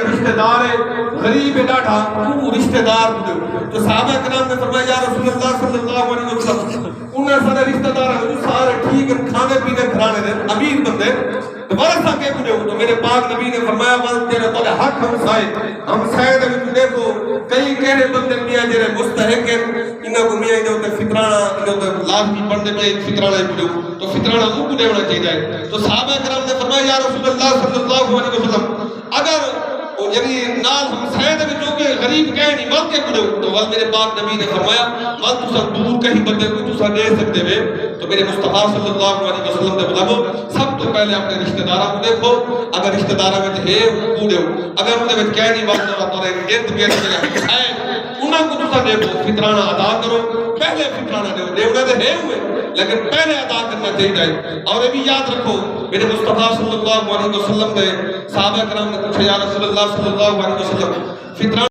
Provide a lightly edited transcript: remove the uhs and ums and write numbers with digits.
رشتہ دار ہے غریب ڈاٹا تو رشتہ دار دے تو صحابہ کرام نے فرمایا یا رسول اللہ صلی اللہ علیہ وسلم انہاں سارے رشتہ دار سارے ٹھیک ہیں کھانے پینے کھلانے دے امیر بندے دوبارہ سا کے بجے تو میرے پاک نبی نے فرمایا بس تیرے تو حق ہمسائے دے وچ دیکھو کئی کہڑے بندے میاں جڑے مستحق ہیں انہاں کو میاں دے تے فطرانہ دے تے لازمی پڑھنے پہ فطرانہ بجے تو فطرانہ او کو دینا چاہیے تو صحابہ کرام نے فرمایا یا رسول اللہ صلی اللہ علیہ وسلم اگر یعنی نال ہمسائے دے وچ کہ غریب کہے نہیں مل کے بجے تو ول میرے پاک نبی نے فرمایا ول تساں دور کہیں بندے کو تساں دے سکتے وے تو میرے مصطفیٰ صلی اللہ علیہ وسلم دے بلابو سب تو پہلے اپنے رشتہ داراں کو دیکھو اگر رشتہ داراں وچ ہے کوڑے اگر ان دے وچ کہہ نہیں واسطہ تو ارد گرد دے ہے انہاں کو تساں دیکھو فطرانہ ادا کرو پہلے فطرانہ دیو دیونا دے ہے ہوئے لیکن پہلے ادا کرنا چاہیے اور یہ بھی یاد رکھو میرے مصطفیٰ صلی اللہ علیہ وسلم دے صحابہ کرام نے پوچھا یا رسول اللہ صلی اللہ علیہ وسلم فطرانہ